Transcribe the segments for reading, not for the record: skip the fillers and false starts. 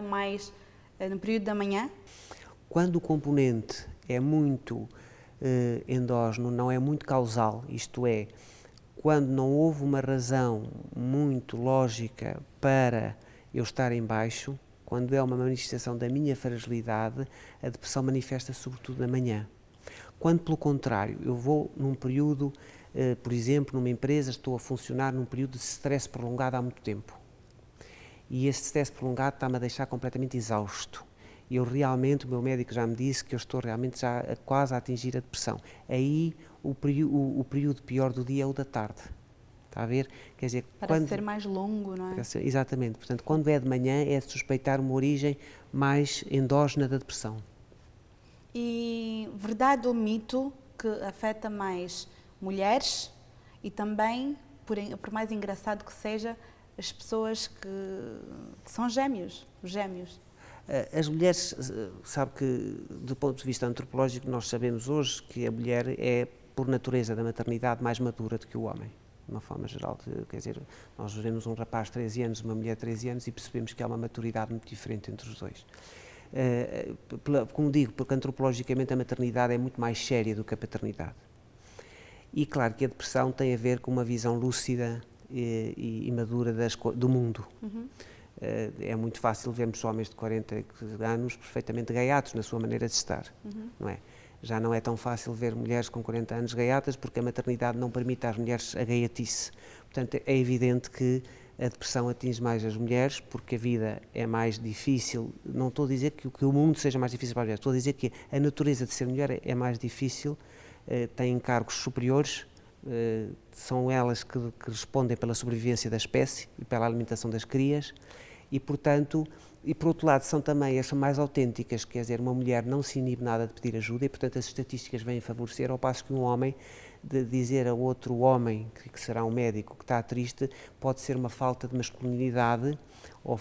mais no período da manhã? Quando o componente é muito endógeno, não é muito causal, isto é, quando não houve uma razão muito lógica para eu estar em baixo, quando é uma manifestação da minha fragilidade, a depressão manifesta-se sobretudo na manhã. Quando, pelo contrário, eu vou num período, por exemplo, numa empresa, estou a funcionar num período de stress prolongado há muito tempo. E esse stress prolongado está-me a deixar completamente exausto. E eu realmente, o meu médico já me disse que eu estou realmente já quase a atingir a depressão. Aí o período pior do dia é o da tarde. Está a ver? Quer dizer, Para ser mais longo, não é? Exatamente. Portanto, quando é de manhã é de suspeitar uma origem mais endógena da depressão. E verdade ou mito que afeta mais mulheres e também, por mais engraçado que seja, as pessoas que são gêmeos, os gêmeos? As mulheres, sabe que, do ponto de vista antropológico, nós sabemos hoje que a mulher é, por natureza da maternidade, mais madura do que o homem, de uma forma geral. Quer dizer, nós vemos um rapaz de 13 anos, uma mulher de 13 anos e percebemos que há uma maturidade muito diferente entre os dois. Como digo, porque antropologicamente a maternidade é muito mais séria do que a paternidade. E claro que a depressão tem a ver com uma visão lúcida e madura do mundo. Uhum. É muito fácil vermos homens de 40 anos perfeitamente gaiatos na sua maneira de estar, não é? Já não é tão fácil ver mulheres com 40 anos gaiatas porque a maternidade não permite às mulheres a gaiatice. Portanto, é evidente que a depressão atinge mais as mulheres porque a vida é mais difícil. Não estou a dizer que o mundo seja mais difícil para as mulheres, estou a dizer que a natureza de ser mulher é mais difícil, têm cargos superiores, são elas que respondem pela sobrevivência da espécie e pela alimentação das crias. E, portanto, e por outro lado, são também as mais autênticas, quer dizer, uma mulher não se inibe nada de pedir ajuda e, portanto, as estatísticas vêm favorecer, ao passo que um homem, de dizer a outro homem, que será um médico, que está triste, pode ser uma falta de masculinidade ou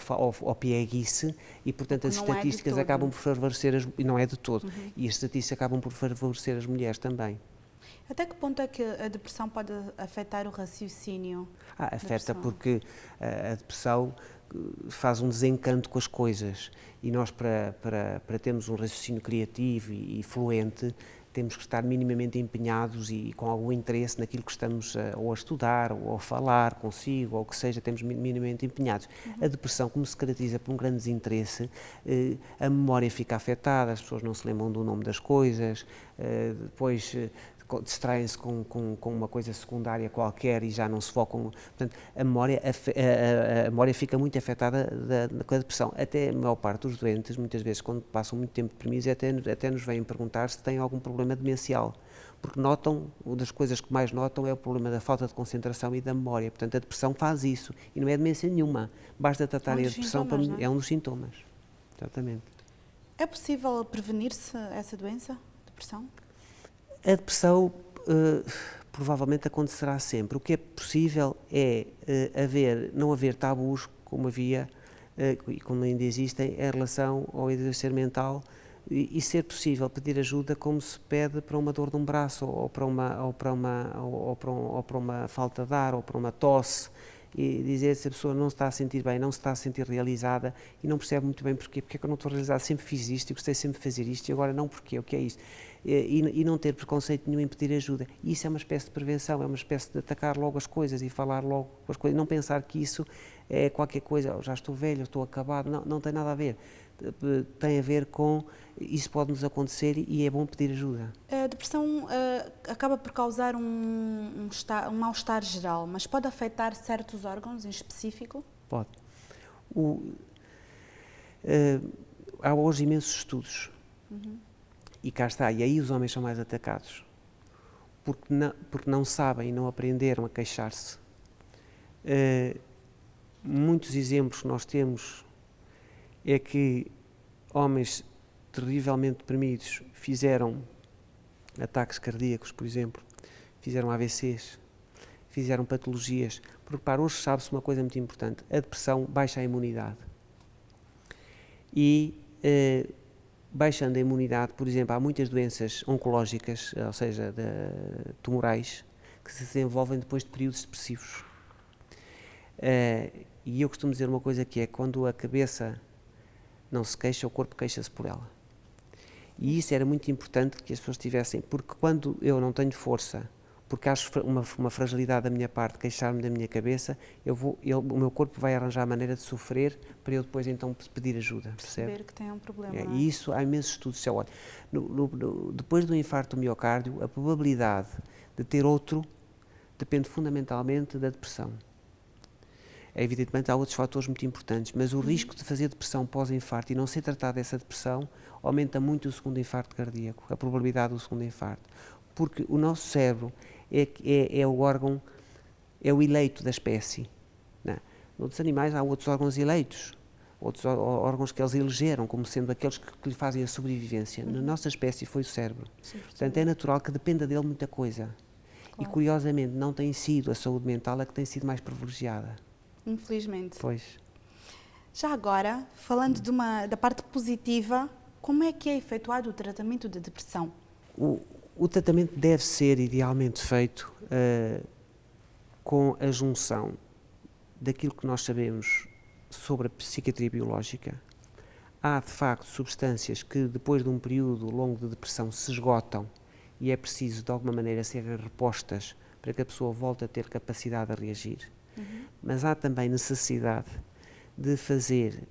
pieguice e, portanto, as estatísticas acabam por favorecer, e não é de todo, e as estatísticas acabam por favorecer as mulheres também. Até que ponto é que a depressão pode afetar o raciocínio? Afeta porque a depressão faz um desencanto com as coisas e nós, para termos um raciocínio criativo e fluente, temos que estar minimamente empenhados e com algum interesse naquilo que estamos ou a estudar ou a falar consigo, ou o que seja, temos minimamente empenhados. A depressão, como se caracteriza por um grande desinteresse, a memória fica afetada, as pessoas não se lembram do nome das coisas, depois distraem-se com uma coisa secundária qualquer e já não se focam. Portanto, a memória fica muito afetada com a depressão. Até a maior parte dos doentes, muitas vezes, quando passam muito tempo deprimidos, até nos vêm perguntar se têm algum problema demencial. Porque notam, uma das coisas que mais notam é o problema da falta de concentração e da memória. Portanto, a depressão faz isso. E não é demência nenhuma. Basta tratarem a depressão, é um dos sintomas. Exatamente. É possível prevenir-se essa doença, depressão? A depressão provavelmente acontecerá sempre. O que é possível é não haver tabus como havia e como ainda existem em relação ao exercício mental e ser possível pedir ajuda como se pede para uma dor de um braço ou para uma falta de ar ou para uma tosse, e dizer se a pessoa não se está a sentir bem, não se está a sentir realizada e não percebe muito bem porquê, porque é que eu não estou realizada, sempre fiz isto e gostei sempre de fazer isto e agora não, porquê, o que é isto? E não ter preconceito nenhum em pedir ajuda. E isso é uma espécie de prevenção, é uma espécie de atacar logo as coisas e falar logo as coisas, não pensar que isso é qualquer coisa, já estou velho, estou acabado, não tem nada a ver. Tem a ver com, isso pode nos acontecer e é bom pedir ajuda. A depressão acaba por causar um mal-estar geral, mas pode afetar certos órgãos em específico? Pode. Há hoje imensos estudos. E cá está, e aí os homens são mais atacados, porque não sabem e não aprenderam a queixar-se. Muitos exemplos que nós temos é que homens terrivelmente deprimidos fizeram ataques cardíacos, por exemplo, fizeram AVCs, fizeram patologias, porque para hoje sabe-se uma coisa muito importante, a depressão baixa a imunidade. E baixando a imunidade, por exemplo, há muitas doenças oncológicas, ou seja, tumorais, que se desenvolvem depois de períodos depressivos. E eu costumo dizer uma coisa que é, quando a cabeça não se queixa, o corpo queixa-se por ela. E isso era muito importante que as pessoas tivessem, porque quando eu não tenho força, porque acho uma fragilidade da minha parte, queixar-me da minha cabeça, o meu corpo vai arranjar a maneira de sofrer para eu depois então pedir ajuda, percebe? Perceber que tem um problema. E isso, há imensos estudos. Depois do infarto do miocárdio, a probabilidade de ter outro depende fundamentalmente da depressão. Evidentemente há outros fatores muito importantes, mas o risco de fazer depressão pós-infarto e não ser tratado dessa depressão aumenta muito o segundo infarto cardíaco, a probabilidade do segundo infarto. Porque o nosso cérebro é o órgão, é o eleito da espécie. Não. Noutros animais há outros órgãos eleitos, outros órgãos que eles elegeram como sendo aqueles que lhe fazem a sobrevivência. Na nossa espécie foi o cérebro. Sim, Portanto, é natural que dependa dele muita coisa. claro. E, curiosamente, não tem sido a saúde mental a que tem sido mais privilegiada. Infelizmente. Pois. Já agora, falando da parte positiva, como é que é efetuado o tratamento de depressão? O tratamento deve ser idealmente feito com a junção daquilo que nós sabemos sobre a psiquiatria biológica. Há, de facto, substâncias que, depois de um período longo de depressão, se esgotam e é preciso, de alguma maneira, serem repostas para que a pessoa volte a ter capacidade de reagir. Mas há também necessidade de fazer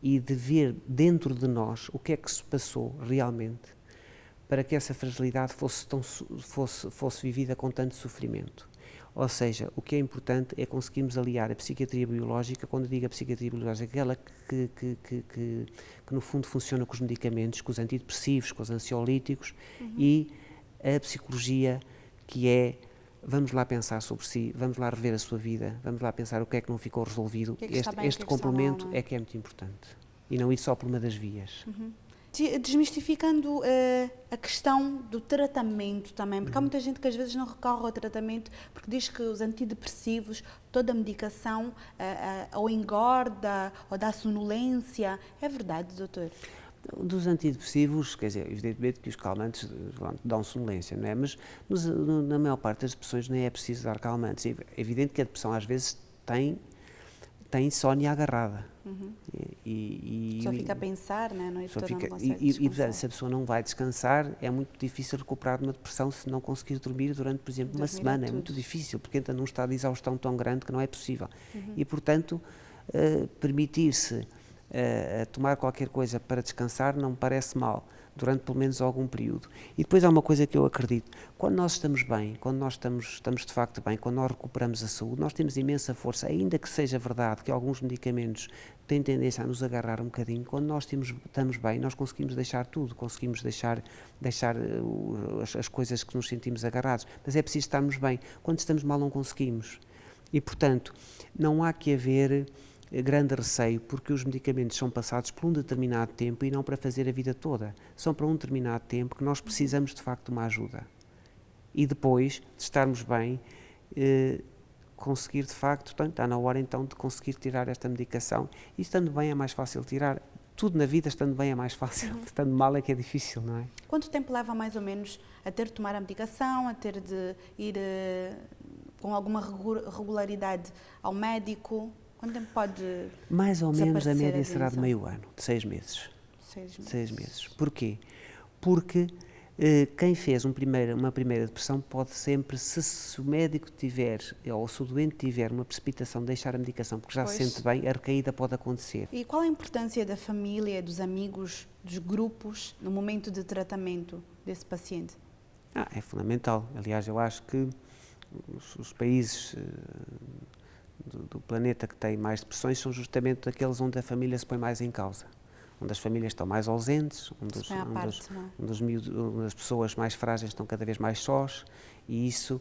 e de ver dentro de nós o que é que se passou realmente para que essa fragilidade fosse vivida com tanto sofrimento. Ou seja, o que é importante é conseguirmos aliar a psiquiatria biológica, quando digo a psiquiatria biológica, aquela que no fundo funciona com os medicamentos, com os antidepressivos, com os ansiolíticos, e a psicologia que é, vamos lá pensar sobre si, vamos lá rever a sua vida, vamos lá pensar o que é que não ficou resolvido. Este complemento é que é muito importante. E não ir só por uma das vias. Desmistificando a questão do tratamento também, porque há muita gente que às vezes não recorre ao tratamento porque diz que os antidepressivos, toda a medicação ou engorda ou dá sonolência. É verdade, doutor? Dos antidepressivos, quer dizer, evidentemente que os calmantes dão sonolência, não é? Mas na maior parte das depressões nem é preciso dar calmantes. É evidente que a depressão às vezes tem insónia agarrada. Só fica a pensar, né? Não portanto, se a pessoa não vai descansar, é muito difícil recuperar de uma depressão se não conseguir dormir durante, por exemplo, uma semana. É muito difícil, porque entra num estado de exaustão tão grande que não é possível. E, portanto, permitir-se tomar qualquer coisa para descansar não me parece mal, durante pelo menos algum período. E depois há uma coisa que eu acredito, quando nós estamos bem, quando nós estamos de facto bem, quando nós recuperamos a saúde, nós temos imensa força, ainda que seja verdade que alguns medicamentos têm tendência a nos agarrar um bocadinho, quando nós estamos bem, nós conseguimos deixar tudo, conseguimos deixar as coisas que nos sentimos agarrados, mas é preciso estarmos bem. Quando estamos mal não conseguimos. E, portanto, não há que haver grande receio, porque os medicamentos são passados por um determinado tempo e não para fazer a vida toda. São para um determinado tempo que nós precisamos de facto de uma ajuda. E depois de estarmos bem, conseguir de facto, está na hora então de conseguir tirar esta medicação. E estando bem é mais fácil tirar. Tudo na vida, estando bem é mais fácil. Estando mal é que é difícil, não é? Quanto tempo leva mais ou menos a ter de tomar a medicação, a ter de ir com alguma regularidade ao médico? Quanto tempo pode mais ou menos a média a será de meio ano, de 6 meses. 6 meses. Porquê? Porque quem fez uma primeira depressão pode sempre, se o médico tiver, ou se o doente tiver uma precipitação de deixar a medicação porque já se sente bem, a recaída pode acontecer. E qual a importância da família, dos amigos, dos grupos no momento de tratamento desse paciente? É fundamental. Aliás, eu acho que os países do planeta que têm mais depressões são justamente aqueles onde a família se põe mais em causa, onde as famílias estão mais ausentes, onde as pessoas mais frágeis estão cada vez mais sós, e isso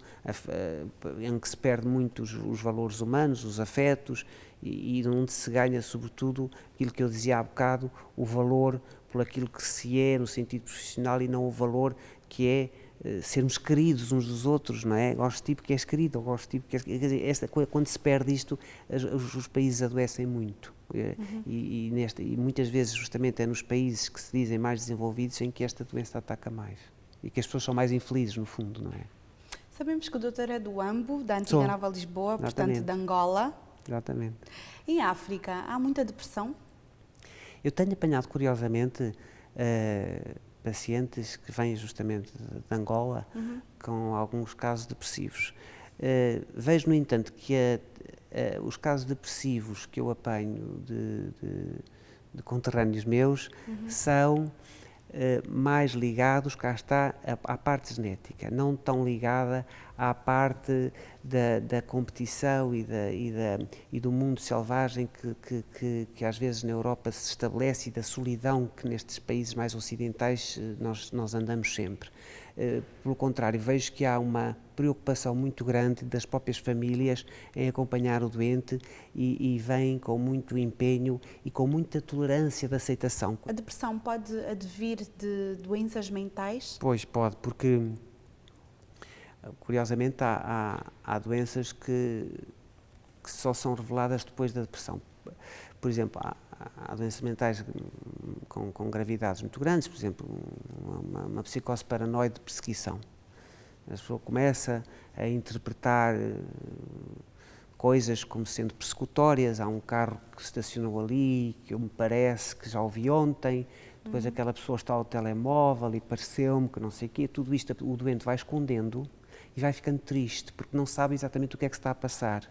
em que se perde muito os valores humanos, os afetos, e onde se ganha sobretudo aquilo que eu dizia há bocado, o valor por aquilo que se é no sentido profissional e não o valor que é sermos queridos uns dos outros, não é? Gosto de ti porque és querido, ou gosto de ti porque és... Quer dizer, quando se perde isto, os países adoecem muito. E muitas vezes, justamente, é nos países que se dizem mais desenvolvidos em que esta doença ataca mais. E que as pessoas são mais infelizes, no fundo, não é? Sabemos que o doutor é do Ambo, da antiga Nova Lisboa, portanto, de Angola. Exatamente. Em África, há muita depressão? Eu tenho apanhado, curiosamente, pacientes que vêm justamente de Angola com alguns casos depressivos. Vejo, no entanto, que os casos depressivos que eu apanho de conterrâneos meus são mais ligados, cá está, à parte genética, não tão ligada à parte da competição e do mundo selvagem que às vezes na Europa se estabelece e da solidão que nestes países mais ocidentais nós andamos sempre. Pelo contrário, vejo que há uma preocupação muito grande das próprias famílias em acompanhar o doente e vêm com muito empenho e com muita tolerância de aceitação. A depressão pode advir de doenças mentais? Pois pode, porque curiosamente há doenças que só são reveladas depois da depressão. Por exemplo, há doenças mentais com gravidades muito grandes, por exemplo, uma psicose paranoide de perseguição. A pessoa começa a interpretar coisas como sendo persecutórias. Há um carro que estacionou ali, que me parece que já o vi ontem, depois aquela pessoa está ao telemóvel e pareceu-me que não sei o quê. Tudo isto o doente vai escondendo e vai ficando triste, porque não sabe exatamente o que é que se está a passar.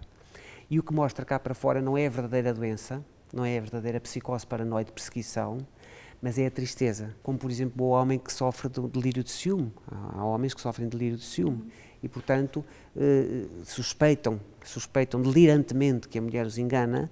E o que mostra cá para fora não é a verdadeira doença, não é a verdadeira psicose paranoide de perseguição, mas é a tristeza, como por exemplo o homem que sofre de delírio de ciúme. Há homens que sofrem de delírio de ciúme e, portanto, suspeitam delirantemente que a mulher os engana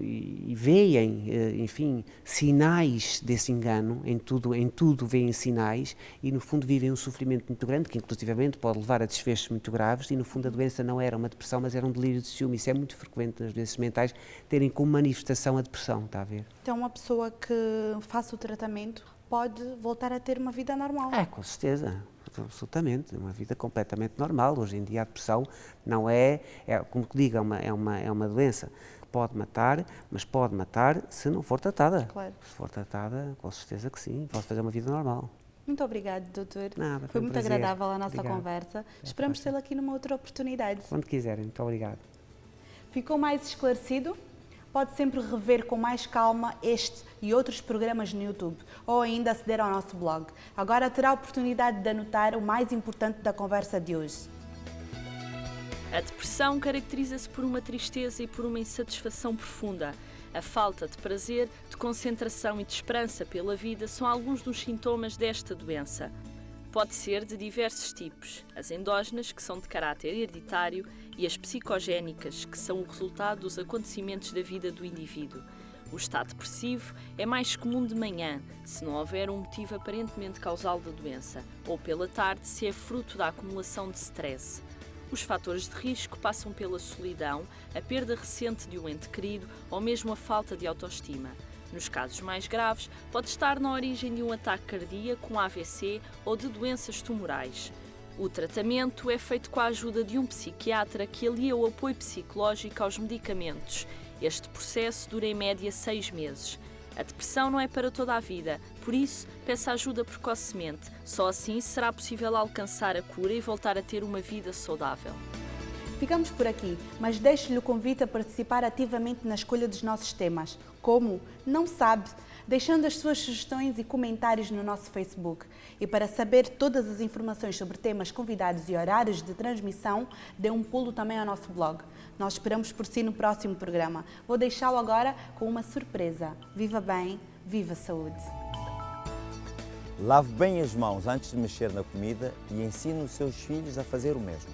e veem, enfim, sinais desse engano, em tudo veem sinais e no fundo vivem um sofrimento muito grande que inclusivamente pode levar a desfechos muito graves e no fundo a doença não era uma depressão, mas era um delírio de ciúme. Isso é muito frequente nas doenças mentais, terem como manifestação a depressão, está a ver? Então uma pessoa que faça o tratamento pode voltar a ter uma vida normal? Com certeza. Absolutamente, uma vida completamente normal. Hoje em dia a depressão não é como digo, é uma doença. Pode matar, mas pode matar se não for tratada. Claro. Se for tratada, com certeza que sim, pode fazer uma vida normal. Muito obrigado, doutor. Nada, foi muito prazer. agradável a nossa Obrigado. conversa. Esperamos tê-lo aqui numa outra oportunidade. Quando quiserem, muito obrigado. Ficou mais esclarecido? Pode sempre rever com mais calma este e outros programas no YouTube ou ainda aceder ao nosso blog. Agora terá a oportunidade de anotar o mais importante da conversa de hoje. A depressão caracteriza-se por uma tristeza e por uma insatisfação profunda. A falta de prazer, de concentração e de esperança pela vida são alguns dos sintomas desta doença. Pode ser de diversos tipos, as endógenas, que são de caráter hereditário, e as psicogénicas, que são o resultado dos acontecimentos da vida do indivíduo. O estado depressivo é mais comum de manhã, se não houver um motivo aparentemente causal da doença, ou pela tarde, se é fruto da acumulação de stress. Os fatores de risco passam pela solidão, a perda recente de um ente querido ou mesmo a falta de autoestima. Nos casos mais graves, pode estar na origem de um ataque cardíaco, um AVC ou de doenças tumorais. O tratamento é feito com a ajuda de um psiquiatra que alia o apoio psicológico aos medicamentos. Este processo dura em média 6 meses. A depressão não é para toda a vida, por isso, peça ajuda precocemente. Só assim será possível alcançar a cura e voltar a ter uma vida saudável. Ficamos por aqui, mas deixo-lhe o convite a participar ativamente na escolha dos nossos temas. Como? Não sabe? Deixando as suas sugestões e comentários no nosso Facebook. E para saber todas as informações sobre temas, convidados e horários de transmissão, dê um pulo também ao nosso blog. Nós esperamos por si no próximo programa. Vou deixá-lo agora com uma surpresa. Viva bem, viva saúde! Lave bem as mãos antes de mexer na comida e ensine os seus filhos a fazer o mesmo.